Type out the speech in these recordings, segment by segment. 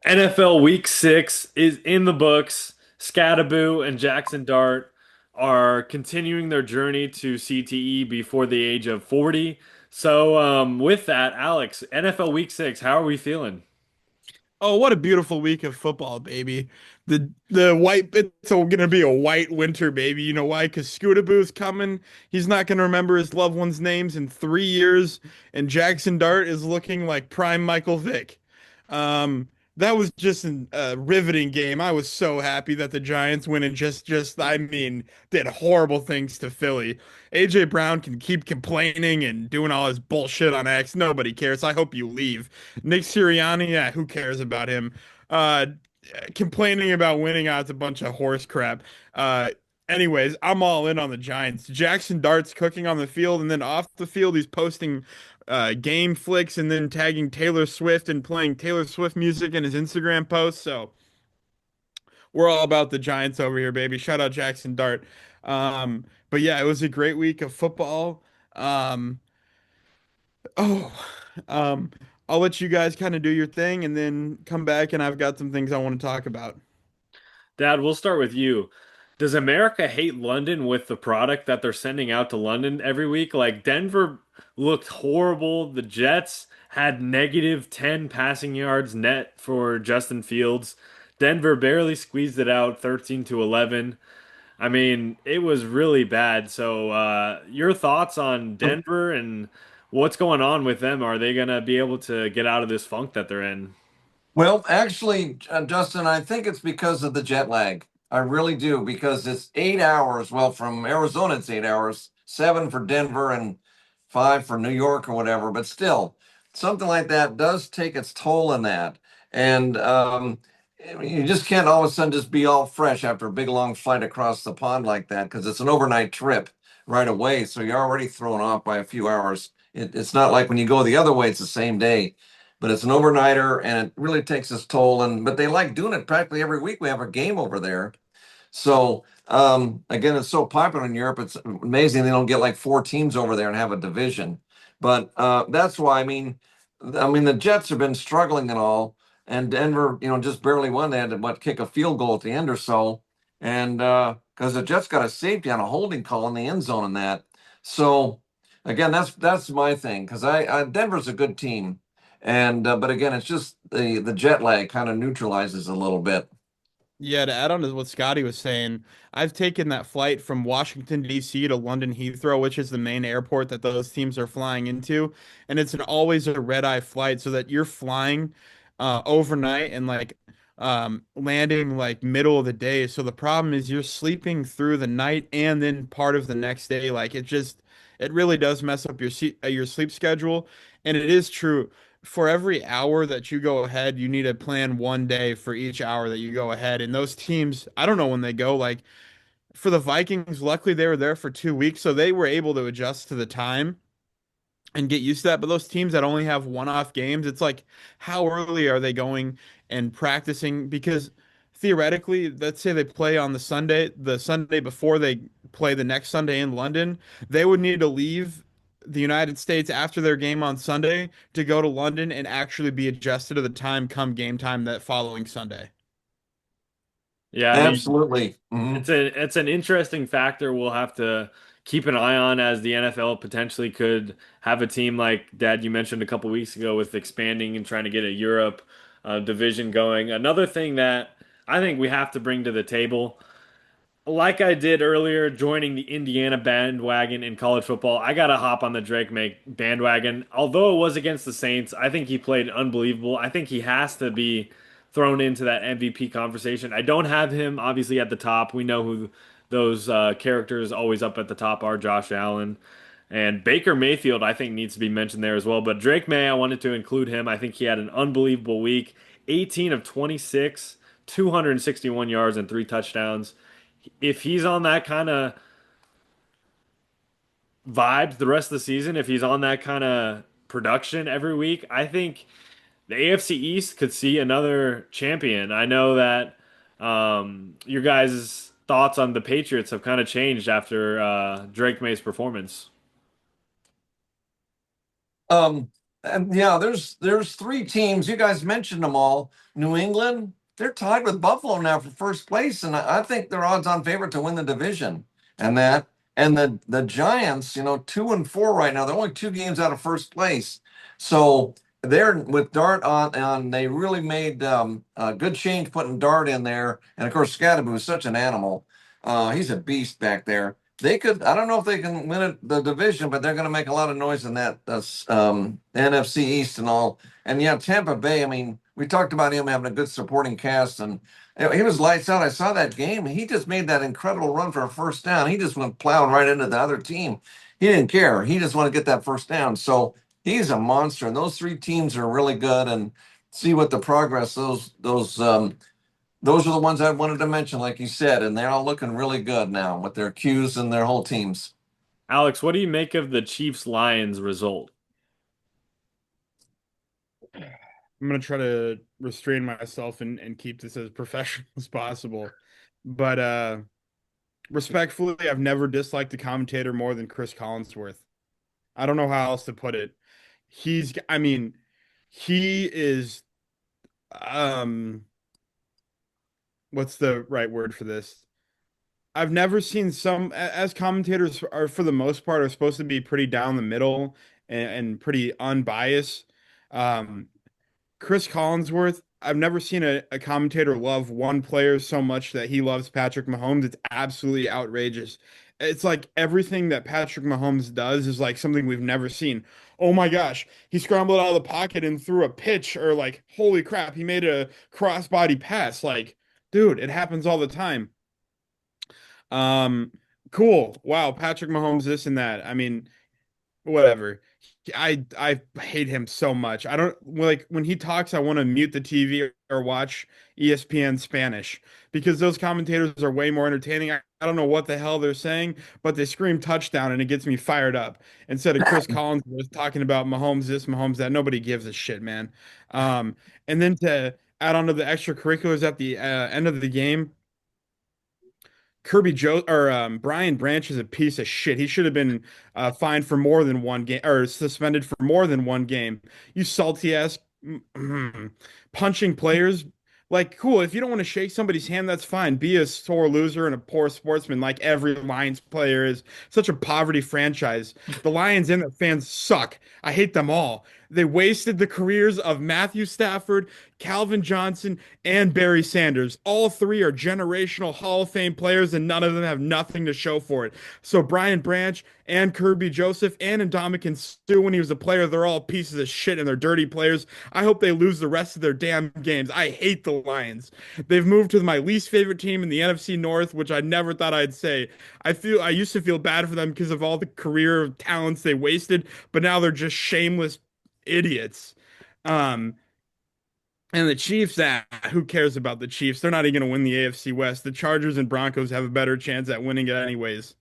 NFL Week 6 is in the books. Scadaboo and Jackson Dart are continuing their journey to CTE before the age of 40. So, with that, Alex, NFL Week 6, how are we feeling? Oh, what a beautiful week of football, baby. The white it's gonna be a white winter, baby. You know why? Because Scootaboo's coming. He's not gonna remember his loved ones' names in 3 years, and Jackson Dart is looking like prime Michael Vick. Um, that was just a riveting game. I was so happy that the Giants win and I mean, did horrible things to Philly. AJ Brown can keep complaining and doing all his bullshit on X. Nobody cares. I hope you leave. Nick Sirianni, yeah, who cares about him? Uh, Complaining about winning odds a bunch of horse crap. Uh, Anyways, I'm all in on the Giants. Jackson Dart's cooking on the field, and then off the field, he's posting game flicks and then tagging Taylor Swift and playing Taylor Swift music in his Instagram posts. So we're all about the Giants over here, baby. Shout out Jackson Dart. But yeah, it was a great week of football. Um, Oh, um, I'll let you guys kind of do your thing and then come back, and I've got some things I want to talk about. Dad, we'll start with you. Does America hate London with the product that they're sending out to London every week? Like Denver looked horrible. The Jets had negative 10 passing yards net for Justin Fields. Denver barely squeezed it out 13 to 11. I mean, it was really bad. So, your thoughts on Denver and what's going on with them? Are they going to be able to get out of this funk that they're in? Well, actually, Justin, I think it's because of the jet lag. I really do, because it's 8 hours. Well, from Arizona, it's 8 hours, seven for Denver and five for New York or whatever. But still, something like that does take its toll in that. And you just can't all of a sudden just be all fresh after a big long flight across the pond like that, because it's an overnight trip right away. So you're already thrown off by a few hours. It's not like when you go the other way, it's the same day, but it's an overnighter and it really takes its toll. And but they like doing it practically every week. We have a game over there. So again, it's so popular in Europe. It's amazing they don't get like four teams over there and have a division. But that's why I mean the Jets have been struggling and all, and Denver, just barely won. They had to kick a field goal at the end or so, and because the Jets got a safety on a holding call in the end zone and that. So again, that's my thing, because I Denver's a good team, and but again, it's just the jet lag kind of neutralizes a little bit. Yeah, to add on to what Scotty was saying, I've taken that flight from Washington, D.C. to London Heathrow, which is the main airport that those teams are flying into. And it's always a red-eye flight so that you're flying overnight and landing like middle of the day. So the problem is you're sleeping through the night and then part of the next day. It really does mess up your sleep schedule. And it is true, for every hour that you go ahead, you need to plan 1 day for each hour that you go ahead. And those teams, I don't know when they go. Like for the Vikings, luckily they were there for 2 weeks, so they were able to adjust to the time and get used to that. But those teams that only have one-off games, it's like, how early are they going and practicing? Because theoretically, let's say they play on the Sunday before they play the next Sunday in London, they would need to leave the United States after their game on Sunday to go to London and actually be adjusted to the time come game time that following Sunday. Yeah, I mean, Absolutely. Mhm. it's an interesting factor we'll have to keep an eye on as the NFL potentially could have a team like Dad you mentioned a couple weeks ago with expanding and trying to get a Europe division going. Another thing that I think we have to bring to the table, like I did earlier, joining the Indiana bandwagon in college football, I gotta hop on the Drake May bandwagon. Although it was against the Saints, I think he played unbelievable. I think he has to be thrown into that MVP conversation. I don't have him obviously at the top. We know who those characters always up at the top are: Josh Allen and Baker Mayfield. I think needs to be mentioned there as well. But Drake May, I wanted to include him. I think he had an unbelievable week. 18 of 26, 261 yards and three touchdowns. If he's on that kind of vibes the rest of the season, if he's on that kind of production every week, I think the AFC East could see another champion. I know that your guys' thoughts on the Patriots have kind of changed after Drake May's performance. And yeah, there's three teams. You guys mentioned them all. New England, they're tied with Buffalo now for first place, and I think they're odds-on favorite to win the division. And that, and the Giants, 2-4 right now. They're only two games out of first place, so they're with Dart on. They really made a good change putting Dart in there, and of course Scadaboo is such an animal. He's a beast back there. They could, I don't know if they can win the division, but they're going to make a lot of noise in that NFC East and all. And yeah, Tampa Bay, I mean, we talked about him having a good supporting cast, and he was lights out. I saw that game. He just made that incredible run for a first down. He just went plowing right into the other team. He didn't care. He just wanted to get that first down. So he's a monster. And those three teams are really good. And see what the progress those are the ones I wanted to mention, like you said, and they're all looking really good now with their Qs and their whole teams. Alex, what do you make of the Chiefs Lions result? I'm gonna try to restrain myself and keep this as professional as possible. But respectfully, I've never disliked a commentator more than Chris Collinsworth. I don't know how else to put it. I mean, he is um what's the right word for this? I've never seen as commentators are for the most part are supposed to be pretty down the middle and pretty unbiased. Um, Chris Collinsworth, I've never seen a commentator love one player so much that he loves Patrick Mahomes. It's absolutely outrageous. It's like everything that Patrick Mahomes does is like something we've never seen. Oh my gosh, he scrambled out of the pocket and threw a pitch, or like, holy crap, he made a crossbody pass. Like, dude, it happens all the time. Um, cool. Wow, Patrick Mahomes, this and that. I mean, whatever. I hate him so much. I don't like when he talks, I want to mute the TV or watch ESPN Spanish because those commentators are way more entertaining. I don't know what the hell they're saying, but they scream touchdown and it gets me fired up. Instead of Chris Collins was talking about Mahomes this, Mahomes that. Nobody gives a shit, man. And then to add on to the extracurriculars at the end of the game, Brian Branch is a piece of shit. He should have been fined for more than one game or suspended for more than one game. You salty ass punching players. Like, cool. If you don't want to shake somebody's hand, that's fine. Be a sore loser and a poor sportsman, like every Lions player is. Such a poverty franchise. The Lions and their fans suck. I hate them all. They wasted the careers of Matthew Stafford, Calvin Johnson, and Barry Sanders. All three are generational Hall of Fame players, and none of them have nothing to show for it. So Brian Branch and Kirby Joseph and Ndamukong Suh, when he was a player, they're all pieces of shit and they're dirty players. I hope they lose the rest of their damn games. I hate the Lions. They've moved to my least favorite team in the NFC North, which I never thought I'd say. I used to feel bad for them because of all the career talents they wasted, but now they're just shameless idiots. Um, and the Chiefs, who cares about the Chiefs? They're not even going to win the AFC West. The Chargers and Broncos have a better chance at winning it anyways.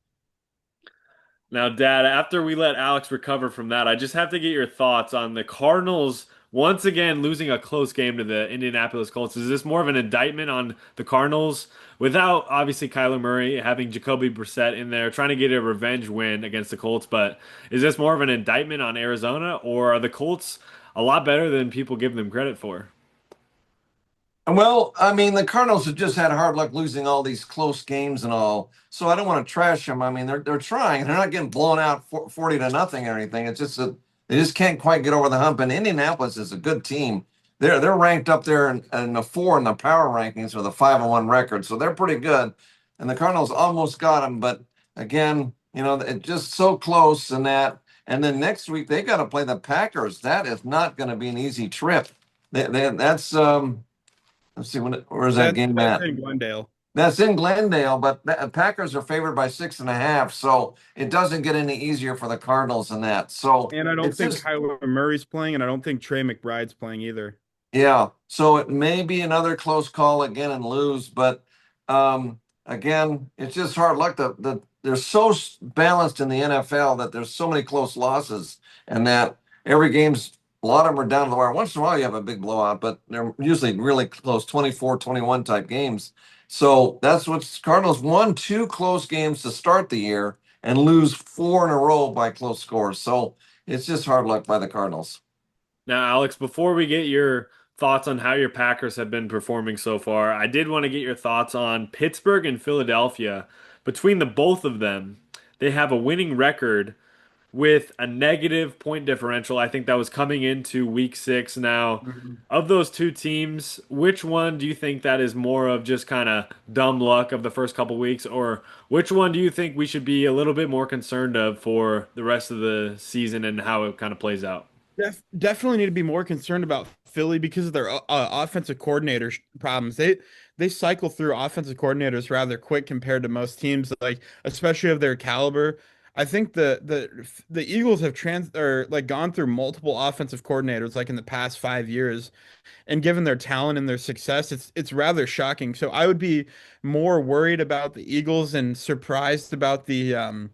Now, Dad, after we let Alex recover from that, I just have to get your thoughts on the Cardinals once again losing a close game to the Indianapolis Colts. Is this more of an indictment on the Cardinals without obviously Kyler Murray having Jacoby Brissett in there trying to get a revenge win against the Colts? But is this more of an indictment on Arizona, or are the Colts a lot better than people give them credit for? Well, I mean, the Cardinals have just had hard luck losing all these close games and all. So I don't want to trash them. I mean, they're trying. They're not getting blown out 40-0 or anything. It's just that they just can't quite get over the hump. And Indianapolis is a good team. They're ranked up there in the four in the power rankings with a 5-1 record. So they're pretty good. And the Cardinals almost got them, but again, it's just so close and that. And then next week they got to play the Packers. That is not going to be an easy trip. That's let's see, where's that game That's at? in Glendale. That's in Glendale, but the Packers are favored by 6.5, so it doesn't get any easier for the Cardinals than that. So And I don't it's think just, Kyler Murray's playing, and I don't think Trey McBride's playing either. yeah. So it may be another close call again and lose, but again, it's just hard luck. They're so balanced in the NFL that there's so many close losses, and that every game's a lot of them are down to the wire. Once in a while, you have a big blowout, but they're usually really close, 24-21 type games. So that's what's Cardinals won two close games to start the year and lose four in a row by close scores. So it's just hard luck by the Cardinals. Now, Alex, before we get your thoughts on how your Packers have been performing so far, I did want to get your thoughts on Pittsburgh and Philadelphia. Between the both of them, they have a winning record with a negative point differential. I think that was coming into week 6 now. Mhm. Of those two teams, which one do you think that is more of just kind of dumb luck of the first couple weeks, or which one do you think we should be a little bit more concerned of for the rest of the season and how it kind of plays out? Definitely need to be more concerned about Philly because of their offensive coordinator problems. They cycle through offensive coordinators rather quick compared to most teams, like especially of their caliber. I think the Eagles have trans or like gone through multiple offensive coordinators like in the past 5 years, and given their talent and their success, it's rather shocking. So I would be more worried about the Eagles and surprised about the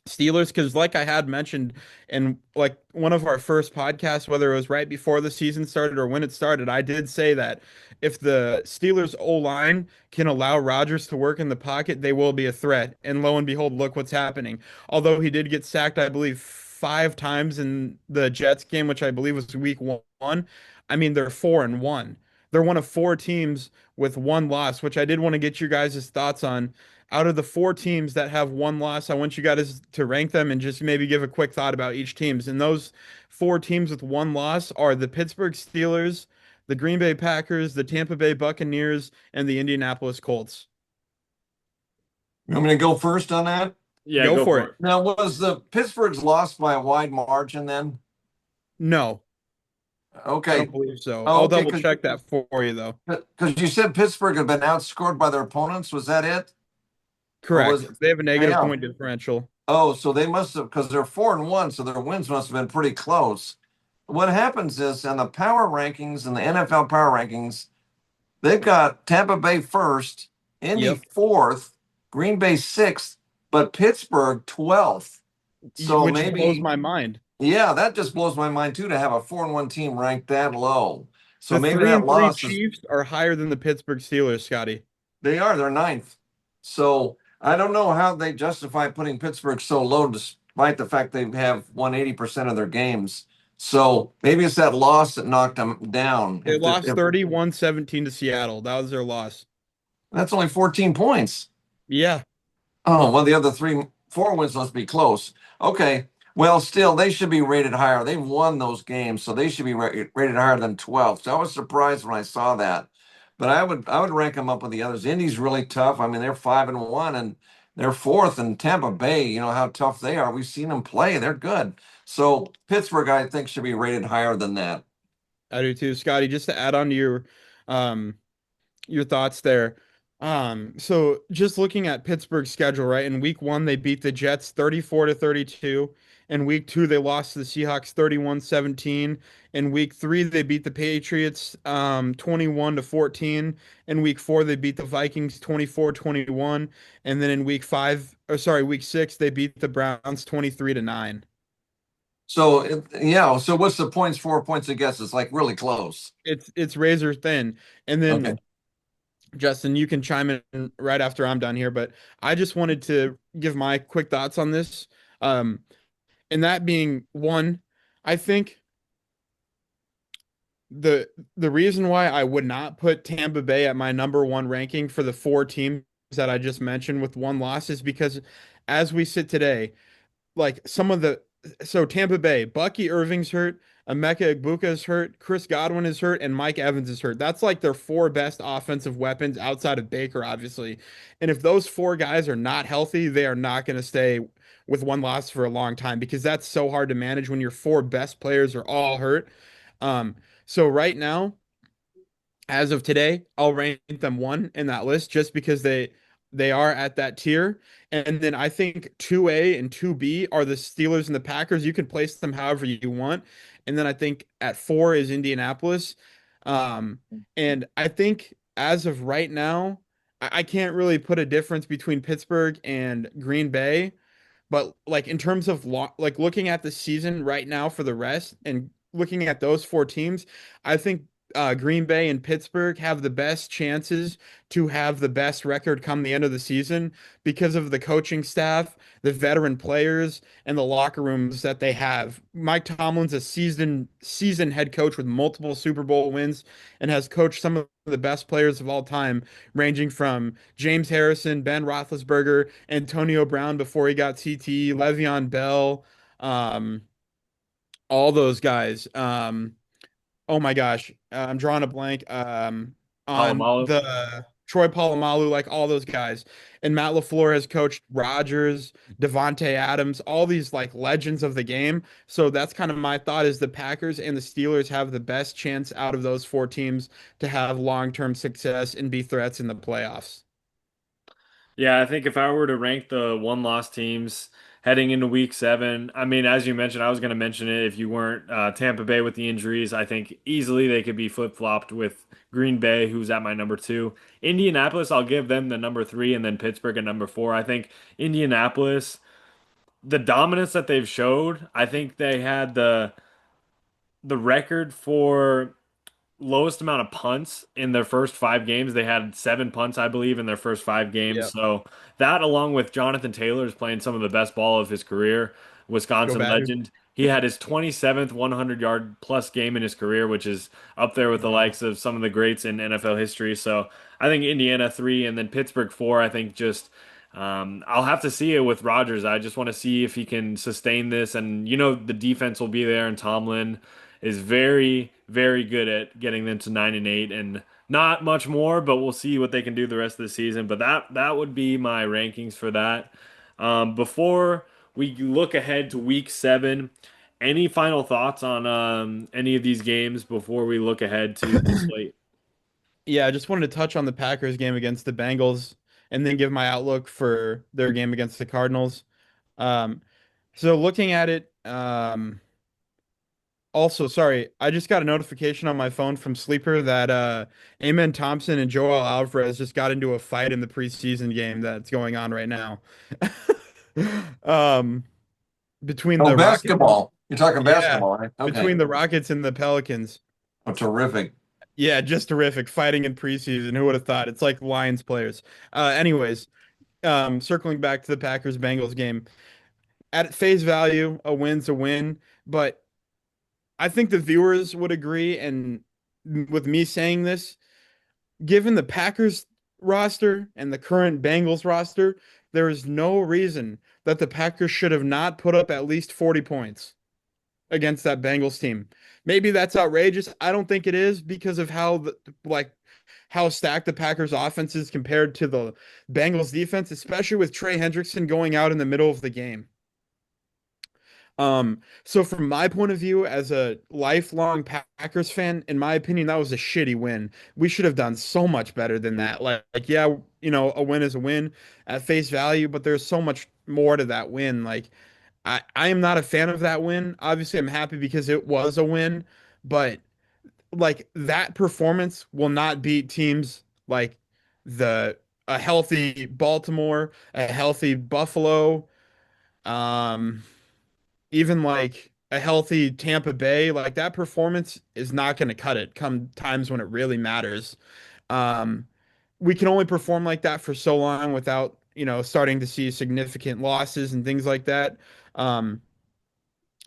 Steelers, because like I had mentioned in like one of our first podcasts, whether it was right before the season started or when it started, I did say that if the Steelers O-line can allow Rodgers to work in the pocket, they will be a threat. And lo and behold, look what's happening. Although he did get sacked, I believe, 5 times in the Jets game, which I believe was week one. I mean, they're 4-1. They're one of four teams with one loss, which I did want to get your guys' thoughts on. Out of the four teams that have one loss, I want you guys to rank them and just maybe give a quick thought about each teams. And those four teams with one loss are the Pittsburgh Steelers, the Green Bay Packers, the Tampa Bay Buccaneers, and the Indianapolis Colts. You want me to go first on that? Yeah, Go go for for it. it. Now, was the Pittsburgh's lost by a wide margin then? No, I Okay. don't believe so. Oh, I'll okay, double check that for you though. because you said Pittsburgh had been outscored by their opponents. Was that it? Or was Correct. it? They have a negative Yeah. point differential. Oh, so they must have, because they're 4-1, so their wins must have been pretty close. What happens is in the power rankings, in the NFL power rankings, they've got Tampa Bay first, Indy Yep. fourth, Green Bay sixth, but Pittsburgh 12th. So Which blows maybe, my mind. yeah, that just blows my mind too to have a 4-1 team ranked that low. So The maybe three that and three loss is, Chiefs are higher than the Pittsburgh Steelers, Scotty. they're ninth. So I don't know how they justify putting Pittsburgh so low despite the fact they have won 80% of their games. So maybe it's that loss that knocked them down. They lost If 31-17 to Seattle. That was their loss. that's only 14 points. Yeah. Oh, well, the other four wins must be close. Okay. Well, still, they should be rated higher. They've won those games, so they should be rated higher than 12. So I was surprised when I saw that. But I would rank them up with the others. Indy's really tough. I mean, they're 5-1 and they're fourth. And Tampa Bay, you know how tough they are. We've seen them play. They're good. So Pittsburgh, I think, should be rated higher than that. I do too, Scotty. Just to add on to um your thoughts there. So just looking at Pittsburgh's schedule, right? In week one, they beat the Jets 34-32. In week two, they lost to the Seahawks 31-17. In week three, they beat the Patriots 21-14. In week four, they beat the Vikings 24-21. And then in week six, they beat the Browns 23-9. So, yeah. So what's the points, 4 points against? It's like really close. It's razor thin. And then Okay. Justin, you can chime in right after I'm done here, but I just wanted to give my quick thoughts on this. Um, and that being one, I think the reason why I would not put Tampa Bay at my number one ranking for the four teams that I just mentioned with one loss is because as we sit today, like some of the so Tampa Bay, Bucky Irving's hurt, Emeka Egbuka is hurt, Chris Godwin is hurt, and Mike Evans is hurt. That's like their four best offensive weapons outside of Baker, obviously. And if those four guys are not healthy, they are not going to stay with one loss for a long time because that's so hard to manage when your four best players are all hurt. Um, so right now, as of today, I'll rank them one in that list just because they are at that tier. And then I think 2A and 2B are the Steelers and the Packers. You can place them however you want. And then I think at four is Indianapolis. Um, and I think as of right now, I can't really put a difference between Pittsburgh and Green Bay. But like in terms of like looking at the season right now for the rest and looking at those four teams, I think Green Bay and Pittsburgh have the best chances to have the best record come the end of the season because of the coaching staff, the veteran players, and the locker rooms that they have. Mike Tomlin's a seasoned head coach with multiple Super Bowl wins and has coached some of the best players of all time, ranging from James Harrison, Ben Roethlisberger, Antonio Brown before he got CTE, Le'Veon Bell, um, all those guys. Oh my gosh, I'm drawing a blank on Palomalu. the Troy Polamalu, like all those guys. And Matt LaFleur has coached Rodgers, Devontae Adams, all these like legends of the game. So that's kind of my thought is the Packers and the Steelers have the best chance out of those four teams to have long-term success and be threats in the playoffs. Yeah, I think if I were to rank the one-loss teams heading into week 7, I mean, as you mentioned, I was going to mention it if you weren't Tampa Bay with the injuries. I think easily they could be flip-flopped with Green Bay, who's at my number 2. Indianapolis, I'll give them the number 3, and then Pittsburgh at number 4. I think Indianapolis, the dominance that they've showed, I think they had the record for lowest amount of punts in their first 5 games. They had 7 punts, I believe, in their first 5 games. Yep. So that, along with Jonathan Taylor, is playing some of the best ball of his career, Go Wisconsin Badgers. legend. He had his 27th 100-yard plus game in his career, which is up there with the Wow. likes of some of the greats in NFL history. So I think Indiana 3 and then Pittsburgh 4. I think just I'll have to see it with Rodgers. I just want to see if he can sustain this, and the defense will be there, and Tomlin is very, very good at getting them to 9-8 and not much more, but we'll see what they can do the rest of the season. But that would be my rankings for that. Before we look ahead to week 7, any final thoughts on any of these games before we look ahead to the slate? Yeah, I just wanted to touch on the Packers game against the Bengals and then give my outlook for their game against the Cardinals. Um, so looking at it, also, sorry, I just got a notification on my phone from Sleeper that Amen Thompson and Joel Alvarez just got into a fight in the preseason game that's going on right now. Um, between Oh, the Rockets, basketball. You're talking yeah, basketball, right? Okay. between the Rockets and the Pelicans. Oh, terrific. Yeah, just terrific fighting in preseason. Who would have thought? It's like Lions players. Anyways, circling back to the Packers Bengals game, at face value, a win's a win, but I think the viewers would agree, and with me saying this, given the Packers roster and the current Bengals roster, there is no reason that the Packers should have not put up at least 40 points against that Bengals team. Maybe that's outrageous. I don't think it is because of like how stacked the Packers offense is compared to the Bengals defense, especially with Trey Hendrickson going out in the middle of the game. So from my point of view, as a lifelong Packers fan, in my opinion, that was a shitty win. We should have done so much better than that. Like yeah, a win is a win at face value, but there's so much more to that win. Like I am not a fan of that win. Obviously, I'm happy because it was a win, but like that performance will not beat teams like the a healthy Baltimore, a healthy Buffalo, um, even like a healthy Tampa Bay. Like that performance is not going to cut it come times when it really matters. Um, we can only perform like that for so long without, starting to see significant losses and things like that. Um,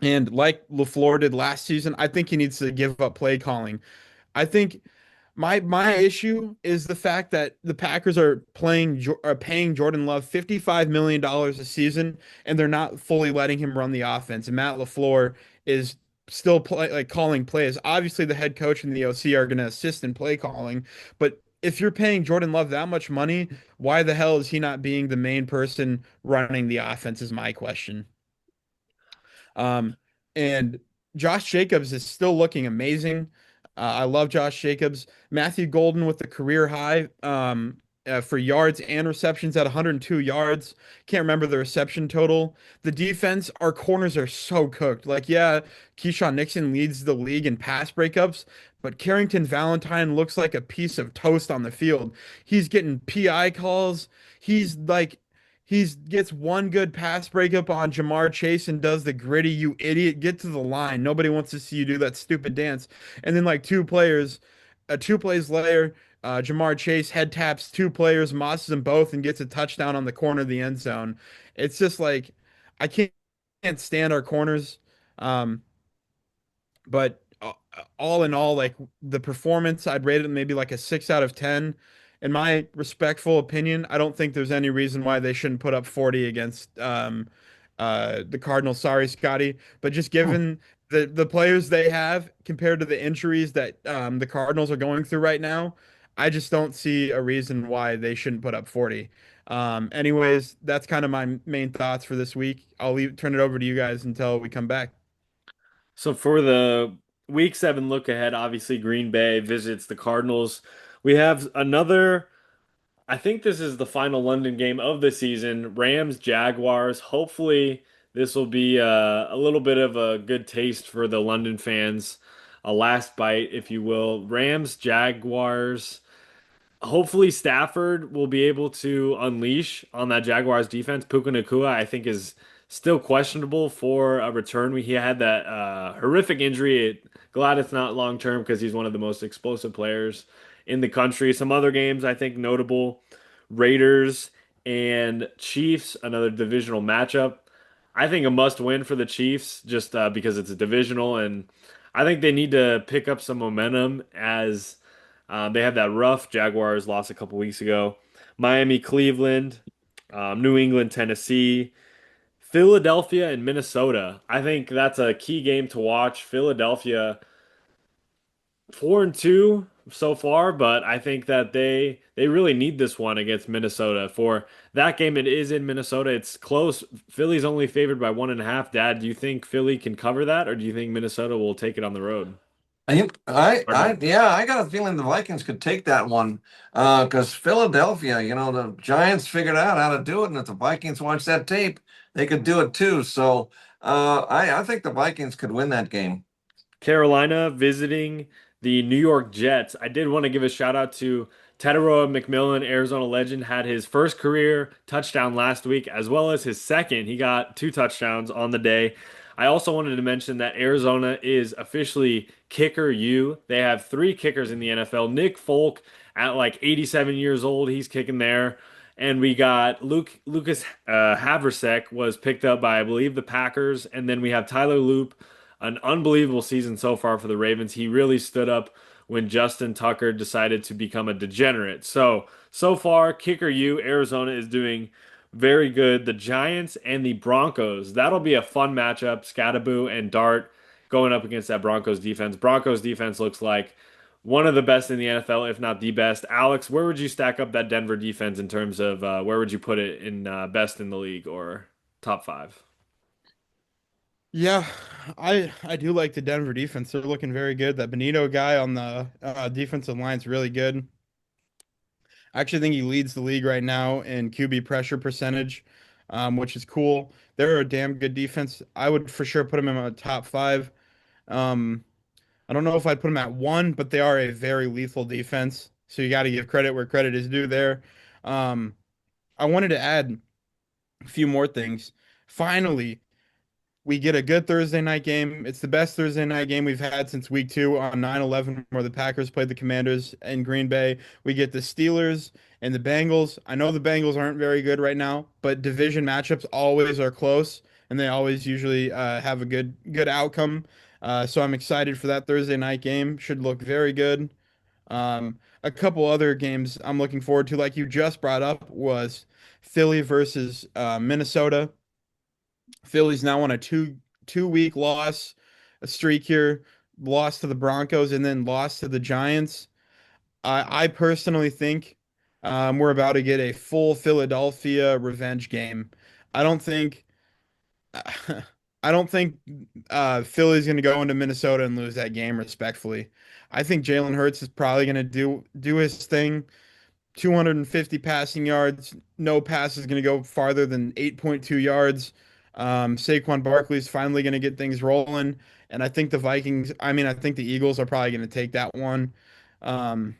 and like LaFleur did last season, I think he needs to give up play calling. I think my issue is the fact that the Packers are paying Jordan Love $55 million a season, and they're not fully letting him run the offense. And Matt LaFleur is still calling plays. Obviously, the head coach and the OC are going to assist in play calling, but if you're paying Jordan Love that much money, why the hell is he not being the main person running the offense? Is my question. Um, and Josh Jacobs is still looking amazing. I love Josh Jacobs. Matthew Golden with the career high for yards and receptions at 102 yards. Can't remember the reception total. The defense, our corners are so cooked. Like, yeah, Keyshawn Nixon leads the league in pass breakups, but Carrington Valentine looks like a piece of toast on the field. He's getting PI calls. He's like he gets one good pass breakup on Jamar Chase and does the gritty, you idiot, get to the line. Nobody wants to see you do that stupid dance. And then like two players. two plays later, Jamar Chase head taps two players, mosses them both, and gets a touchdown on the corner of the end zone. It's just like I can't stand our corners. Um, but all in all, like the performance, I'd rate it maybe like a 6 out of 10. In my respectful opinion, I don't think there's any reason why they shouldn't put up 40 against the Cardinals. Sorry, Scotty, but just given the players they have compared to the injuries that the Cardinals are going through right now, I just don't see a reason why they shouldn't put up 40. Anyways, that's kind of my main thoughts for this week. Turn it over to you guys until we come back. So for the week 7 look ahead, obviously Green Bay visits the Cardinals. We have another, I think this is the final London game of the season, Rams Jaguars. Hopefully this will be a little bit of a good taste for the London fans. A last bite, if you will. Rams Jaguars. Hopefully Stafford will be able to unleash on that Jaguars defense. Puka Nacua, I think, is still questionable for a return. He had that horrific injury. Glad it's not long term because he's one of the most explosive players in the country. Some other games I think notable: Raiders and Chiefs, another divisional matchup. I think a must win for the Chiefs just because it's a divisional, and I think they need to pick up some momentum as they have that rough Jaguars loss a couple weeks ago. Miami, Cleveland, New England, Tennessee, Philadelphia, and Minnesota. I think that's a key game to watch. Philadelphia 4-2 so far, but I think that they really need this one against Minnesota. For that game, it is in Minnesota. It's close. Philly's only favored by 1.5. Dad, do you think Philly can cover that, or do you think Minnesota will take it on the road? Yeah, I got a feeling the Vikings could take that one because Philadelphia, the Giants figured out how to do it, and if the Vikings watch that tape, they could do it too. So I think the Vikings could win that game. Carolina visiting the New York Jets. I did want to give a shout out to Tedero McMillan, Arizona legend, had his first career touchdown last week, as well as his second. He got two touchdowns on the day. I also wanted to mention that Arizona is officially Kicker U. They have three kickers in the NFL. Nick Folk at like 87 years old, he's kicking there. And we got Lucas Haversek was picked up by, I believe, the Packers. And then we have Tyler Loop, an unbelievable season so far for the Ravens. He really stood up when Justin Tucker decided to become a degenerate. So far, Kicker U, Arizona is doing very good. The Giants and the Broncos, that'll be a fun matchup. Scatterboo and Dart going up against that Broncos defense. Broncos defense looks like one of the best in the NFL, if not the best. Alex, where would you stack up that Denver defense in terms of where would you put it in best in the league or top five? Yeah, I do like the Denver defense. They're looking very good. That Benito guy on the defensive line's really good. I actually think he leads the league right now in QB pressure percentage, which is cool. They're a damn good defense. I would for sure put them in my top five. Um, I don't know if I'd put them at one, but they are a very lethal defense. So you got to give credit where credit is due there. Um, I wanted to add a few more things. Finally, we get a good Thursday night game. It's the best Thursday night game we've had since week 2 on 9/11, where the Packers played the Commanders in Green Bay. We get the Steelers and the Bengals. I know the Bengals aren't very good right now, but division matchups always are close, and they always usually have a good outcome. So I'm excited for that Thursday night game. Should look very good. A couple other games I'm looking forward to, like you just brought up, was Philly versus Minnesota. Philly's now on a two week loss a streak here, lost to the Broncos and then lost to the Giants. I personally think we're about to get a full Philadelphia revenge game. I don't think I don't think Philly's going to go into Minnesota and lose that game respectfully. I think Jalen Hurts is probably going to do his thing. 250 passing yards. No pass is going to go farther than 8.2 yards. Saquon Barkley's finally going to get things rolling. And I think I think the Eagles are probably going to take that one. Um,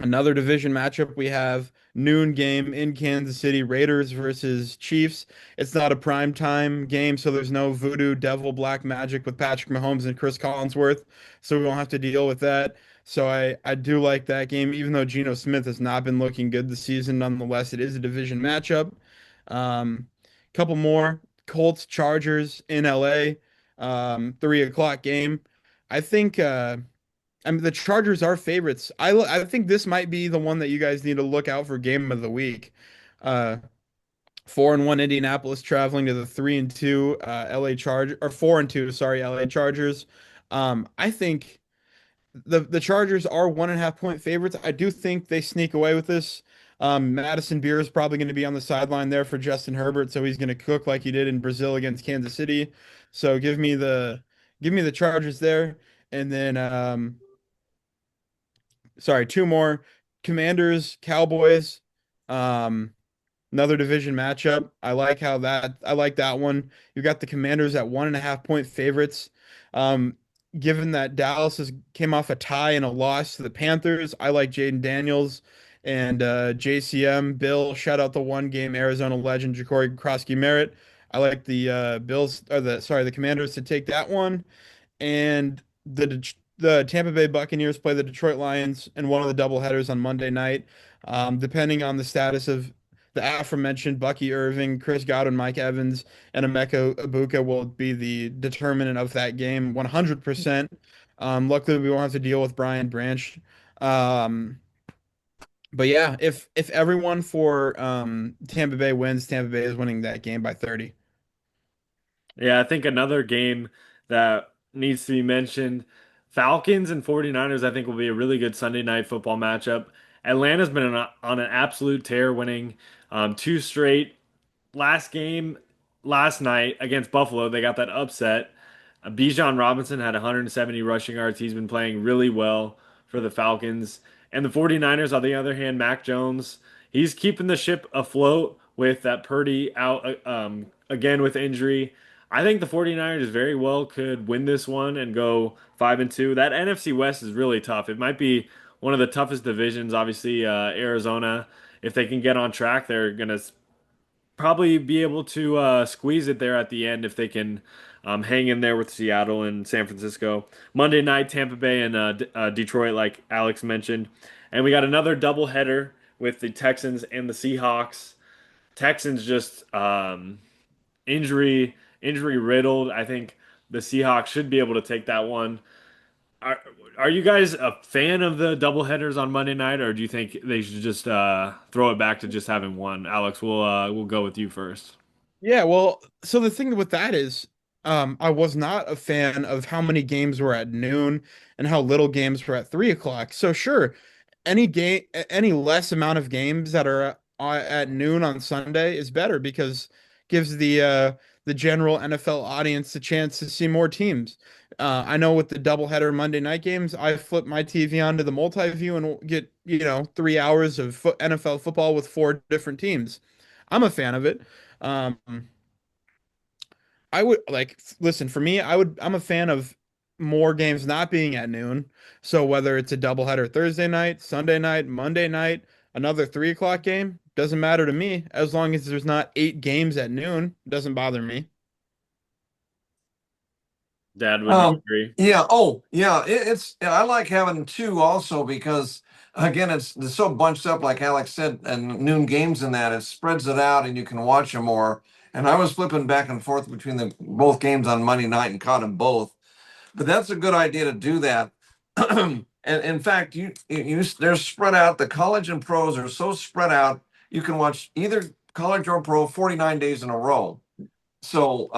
Another division matchup, we have noon game in Kansas City, Raiders versus Chiefs. It's not a prime time game, so there's no voodoo devil black magic with Patrick Mahomes and Chris Collinsworth, so we won't have to deal with that. So I do like that game, even though Geno Smith has not been looking good this season. Nonetheless, it is a division matchup. Couple more Colts Chargers in LA, 3 o'clock game. I think I mean the Chargers are favorites. I think this might be the one that you guys need to look out for game of the week. Uh, 4-1 Indianapolis traveling to the 3-2 LA Charger or 4-2, sorry, LA Chargers. I think the Chargers are 1.5 point favorites. I do think they sneak away with this. Madison Beer is probably going to be on the sideline there for Justin Herbert, so he's going to cook like he did in Brazil against Kansas City. So give me the Chargers there, and then sorry, two more. Commanders, Cowboys. Um, Another division matchup. I like that one. You got the Commanders at 1.5 point favorites. Um, Given that Dallas came off a tie and a loss to the Panthers, I like Jaden Daniels and JCM. Bill, shout out the one game Arizona legend Ja'Cory Krosky Merritt. I like the Bills or the Commanders to take that one. And the Tampa Bay Buccaneers play the Detroit Lions in one of the doubleheaders on Monday night. Depending on the status of the aforementioned Bucky Irving, Chris Godwin, Mike Evans, and Emeka Ibuka will be the determinant of that game 100%. Luckily, we won't have to deal with Brian Branch. Um, but yeah, if everyone for Tampa Bay wins, Tampa Bay is winning that game by 30. Yeah, I think another game that needs to be mentioned, Falcons and 49ers, I think will be a really good Sunday night football matchup. Atlanta's been on an absolute tear, winning two straight. Last game last night against Buffalo, they got that upset. Bijan Robinson had 170 rushing yards. He's been playing really well for the Falcons. And the 49ers, on the other hand, Mac Jones, he's keeping the ship afloat with that Purdy out again with injury. I think the 49ers very well could win this one and go 5-2. That NFC West is really tough. It might be one of the toughest divisions. Obviously, Arizona, if they can get on track, they're gonna probably be able to squeeze it there at the end if they can hang in there with Seattle and San Francisco. Monday night, Tampa Bay and Detroit, like Alex mentioned. And we got another doubleheader with the Texans and the Seahawks. Texans just injury riddled. I think the Seahawks should be able to take that one. Are are you guys a fan of the doubleheaders on Monday night, or do you think they should just throw it back to just having one? Alex, we'll go with you first. Yeah, well, so the thing with that is, I was not a fan of how many games were at noon and how little games were at 3 o'clock. So sure, any less amount of games that are at noon on Sunday is better because gives the general NFL audience a chance to see more teams. I know with the doubleheader Monday night games, I flip my TV onto the multi-view and get 3 hours of NFL football with four different teams. I'm a fan of it. Um, I would listen for me. I'm a fan of more games not being at noon. So whether it's a doubleheader Thursday night, Sunday night, Monday night, another 3 o'clock game, doesn't matter to me as long as there's not 8 games at noon. Doesn't bother me. Dad, would you Um, agree? yeah. Oh, yeah. I like having two also because again, it's so bunched up, like Alex said, and noon games and that it spreads it out, and you can watch them more. And I was flipping back and forth between the both games on Monday night and caught them both. But that's a good idea to do that. And in fact, they're spread out. The college and pros are so spread out. You can watch either college or pro 49 days in a row. So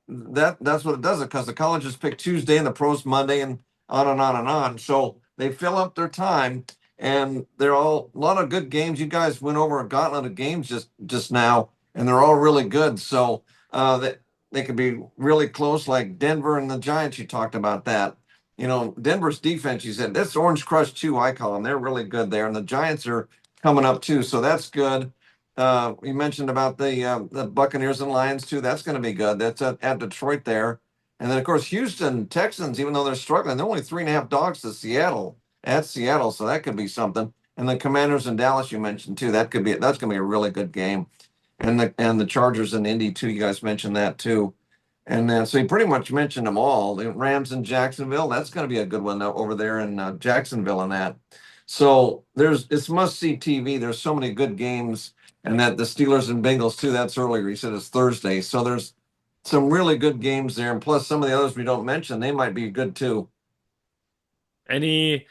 that's what it does it because the colleges pick Tuesday and the pros Monday and on and on and on. So they fill up their time and they're all a lot of good games. You guys went over a gauntlet of games just now, and they're all really good. So that they could be really close, like Denver and the Giants. You talked about that. Denver's defense. You said that's Orange Crush too. I call them. They're really good there, and the Giants are coming up too. So that's good. We mentioned about the Buccaneers and Lions too. That's going to be good. That's at Detroit there, and then of course Houston Texans. Even though they're struggling, they're only 3.5 dogs to Seattle at Seattle, so that could be something. And the Commanders in Dallas you mentioned too. That's going to be a really good game. And the Chargers in Indy too. You guys mentioned that too. And then, so he pretty much mentioned them all. The Rams in Jacksonville, that's going to be a good one over there in Jacksonville and that. So it's must see TV. There's so many good games, and that the Steelers and Bengals too. That's earlier. He said it's Thursday. So there's some really good games there. And plus some of the others we don't mention, they might be good too. Any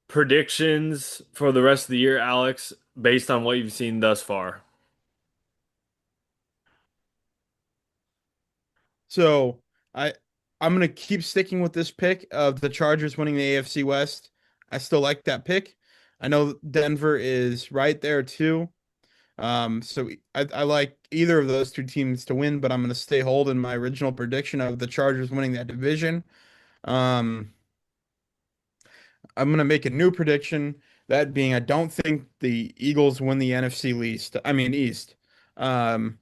predictions for the rest of the year, Alex, based on what you've seen thus far? So I I'm gonna keep sticking with this pick of the Chargers winning the AFC West. I still like that pick. I know Denver is right there too. So I like either of those two teams to win, but I'm gonna stay hold in my original prediction of the Chargers winning that division. Um, I'm gonna make a new prediction. That being, I don't think the Eagles win the NFC least. I mean East. Um,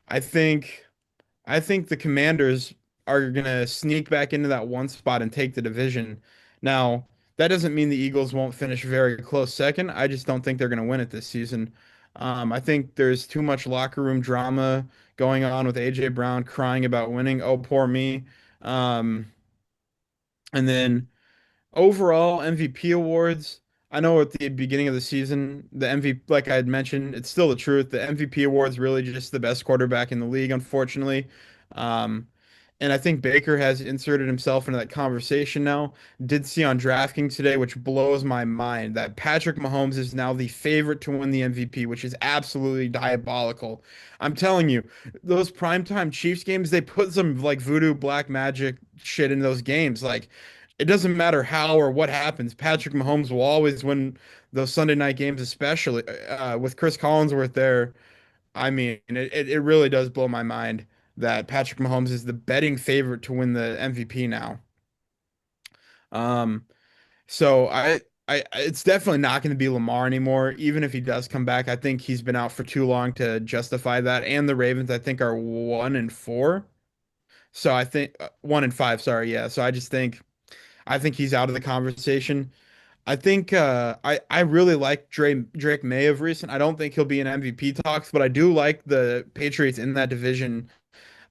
I think. I think the Commanders are gonna sneak back into that one spot and take the division. Now, that doesn't mean the Eagles won't finish very close second. I just don't think they're gonna win it this season. I think there's too much locker room drama going on with AJ Brown crying about winning. Oh, poor me. Um, and then overall MVP awards. I know at the beginning of the season, the MVP, like I had mentioned, it's still the truth. The MVP award's really just the best quarterback in the league, unfortunately. Um, and I think Baker has inserted himself into that conversation now. Did see on DraftKings today, which blows my mind, that Patrick Mahomes is now the favorite to win the MVP, which is absolutely diabolical. I'm telling you, those primetime Chiefs games, they put some like voodoo black magic shit in those games. Like, it doesn't matter how or what happens. Patrick Mahomes will always win those Sunday night games, especially with Chris Collinsworth there. I mean, it really does blow my mind that Patrick Mahomes is the betting favorite to win the MVP now. Um, so it's definitely not going to be Lamar anymore. Even if he does come back, I think he's been out for too long to justify that. And the Ravens, I think, are 1-4. So I think 1-5. Sorry, yeah. So I think he's out of the conversation. I think I really like Drake May of recent. I don't think he'll be in MVP talks, but I do like the Patriots in that division.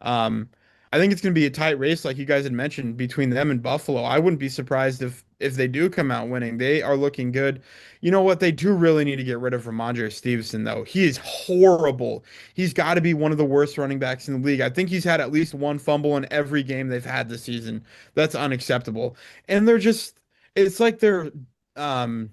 Um, I think it's going to be a tight race, like you guys had mentioned, between them and Buffalo. I wouldn't be surprised if they do come out winning. They are looking good. You know what? They do really need to get rid of Ramondre Stevenson, though. He is horrible. He's got to be one of the worst running backs in the league. I think he's had at least one fumble in every game they've had this season. That's unacceptable. And it's like they're um,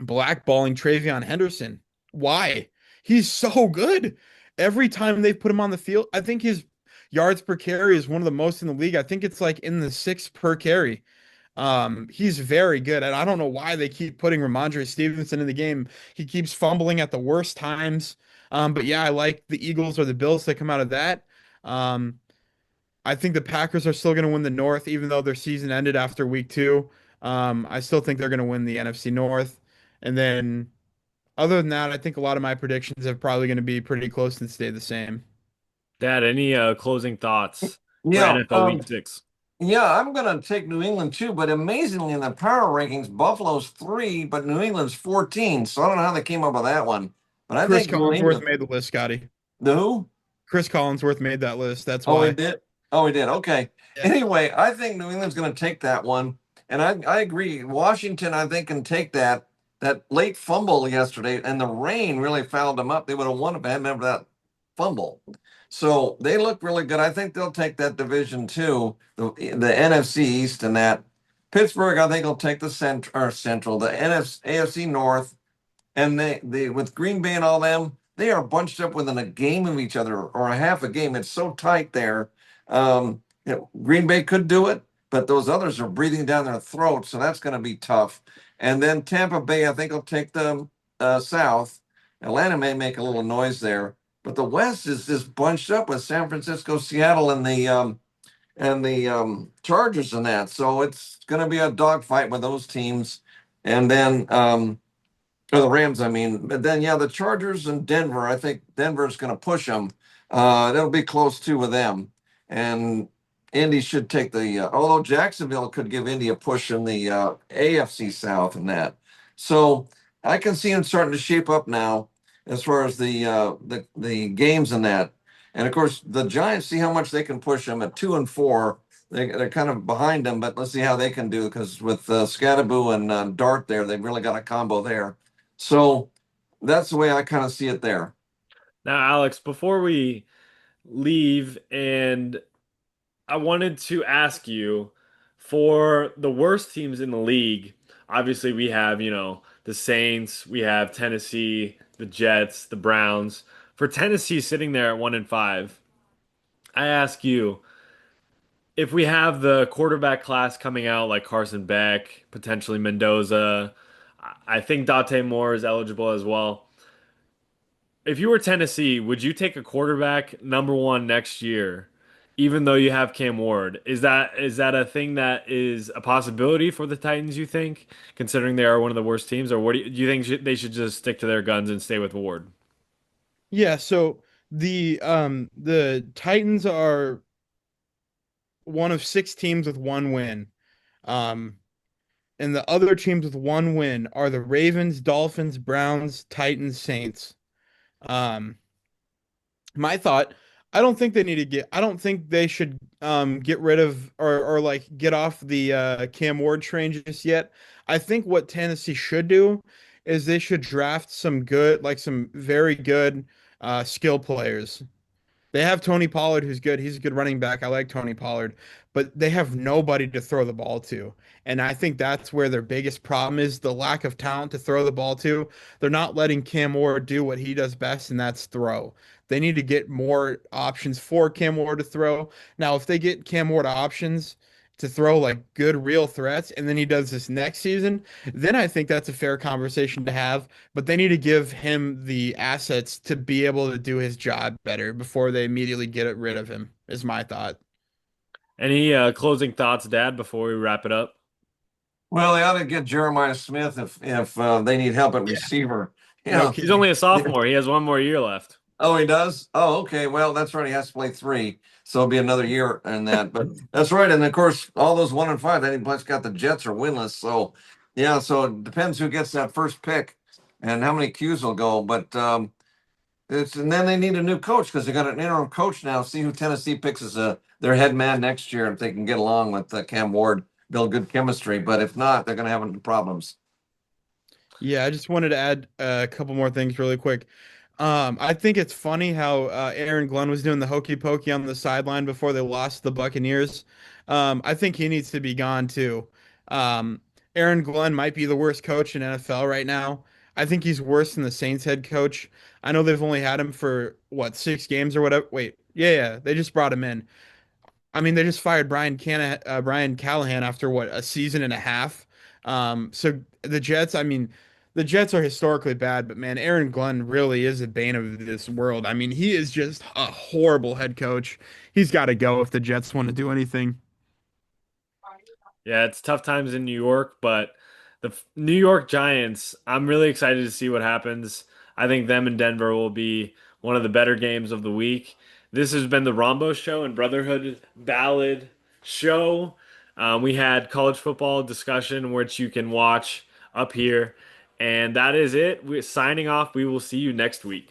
blackballing Travion Henderson. Why? He's so good. Every time they've put him on the field, I think his yards per carry is one of the most in the league. I think it's like in the six per carry. He's very good, and I don't know why they keep putting Ramondre Stevenson in the game. He keeps fumbling at the worst times. But yeah, I like the Eagles or the Bills that come out of that. Um, I think the Packers are still going to win the North, even though their season ended after week two. I still think they're going to win the NFC North. And then, other than that, I think a lot of my predictions are probably going to be pretty close and stay the same. Dad, any closing thoughts for Yeah, NFL Week 6? yeah, I'm gonna take New England too, but amazingly in the power rankings, Buffalo's 3, but New England's 14. So I don't know how they came up with that one. But I Chris think New Collinsworth England, made the list, Scotty. the who? Chris Collinsworth made that list. That's Oh, he why. did. Oh, he did. Okay. Yeah. Anyway, I think New England's going to take that one, and I agree. Washington, I think, can take that. That late fumble yesterday, and the rain really fouled them up. They would have won if they hadn't had that fumble. So they look really good. I think they'll take that division too, the NFC East and that. Pittsburgh, I think, will take the central, the NFC, AFC North, and they with Green Bay and all them, they are bunched up within a game of each other or a half a game. It's so tight there. Green Bay could do it, but those others are breathing down their throats, so that's going to be tough. And then Tampa Bay, I think, will take the South. Atlanta may make a little noise there, but the West is just bunched up with San Francisco, Seattle, and the Chargers and that. So it's going to be a dogfight with those teams. And then or the Rams, I mean. But then, yeah, the Chargers and Denver, I think Denver's going to push them. That'll be close too with them. And Indy should take although Jacksonville could give Indy a push in the AFC South and that. So I can see them starting to shape up now as far as the games and that. And of course, the Giants see how much they can push them at 2-4. They're kind of behind them, but let's see how they can do because with Scadaboo and Dart there, they've really got a combo there. So that's the way I kind of see it there. Now, Alex, before we leave, and I wanted to ask you for the worst teams in the league. Obviously, we have, the Saints, we have Tennessee, the Jets, the Browns. For Tennessee sitting there at 1-5, I ask you, if we have the quarterback class coming out like Carson Beck, potentially Mendoza, I think Dante Moore is eligible as well. If you were Tennessee, would you take a quarterback number one next year, even though you have Cam Ward? Is that a thing that is a possibility for the Titans, you think, considering they are one of the worst teams, or what do you think they should just stick to their guns and stay with Ward? Yeah, so the Titans are one of six teams with one win. Um, and the other teams with one win are the Ravens, Dolphins, Browns, Titans, Saints. Um, my thought, I don't think they should get rid of or like get off the Cam Ward train just yet. I think what Tennessee should do is they should draft some very good skill players. They have Tony Pollard, who's good. He's a good running back. I like Tony Pollard, but they have nobody to throw the ball to. And I think that's where their biggest problem is the lack of talent to throw the ball to. They're not letting Cam Ward do what he does best, and that's throw. They need to get more options for Cam Ward to throw. Now, if they get Cam Ward options to throw like good real threats, and then he does this next season, then I think that's a fair conversation to have, but they need to give him the assets to be able to do his job better before they immediately get rid of him, is my thought. Any closing thoughts, Dad, before we wrap it up? Well, they ought to get Jeremiah Smith if they need help at Yeah, receiver. no Yeah. He's only a Yeah. sophomore. He has one more year left. Oh, he does? Oh, okay. Well, that's right. He has to play three. So it'll be another year in that. But that's right. And of course, all those 1-5, then he plus got the Jets are winless. So yeah, so it depends who gets that first pick and how many Qs will go. But it's and then they need a new coach because they got an interim coach now. See who Tennessee picks as their head man next year if they can get along with Cam Ward, build good chemistry. But if not, they're gonna have problems. Yeah, I just wanted to add a couple more things really quick. I think it's funny how Aaron Glenn was doing the hokey pokey on the sideline before they lost the Buccaneers. I think he needs to be gone too. Um, Aaron Glenn might be the worst coach in NFL right now. I think he's worse than the Saints head coach. I know they've only had him for what, 6 games or whatever. Wait, yeah, they just brought him in. I mean, they just fired Brian Callahan after what, a season and a half. So the Jets, I mean, the Jets are historically bad, but man, Aaron Glenn really is a bane of this world. I mean, he is just a horrible head coach. He's got to go if the Jets want to do anything. Yeah, it's tough times in New York, but New York Giants, I'm really excited to see what happens. I think them and Denver will be one of the better games of the week. This has been the Rombo Show and Brotherhood Ballad Show. We had college football discussion, which you can watch up here. And that is it. We're signing off. We will see you next week.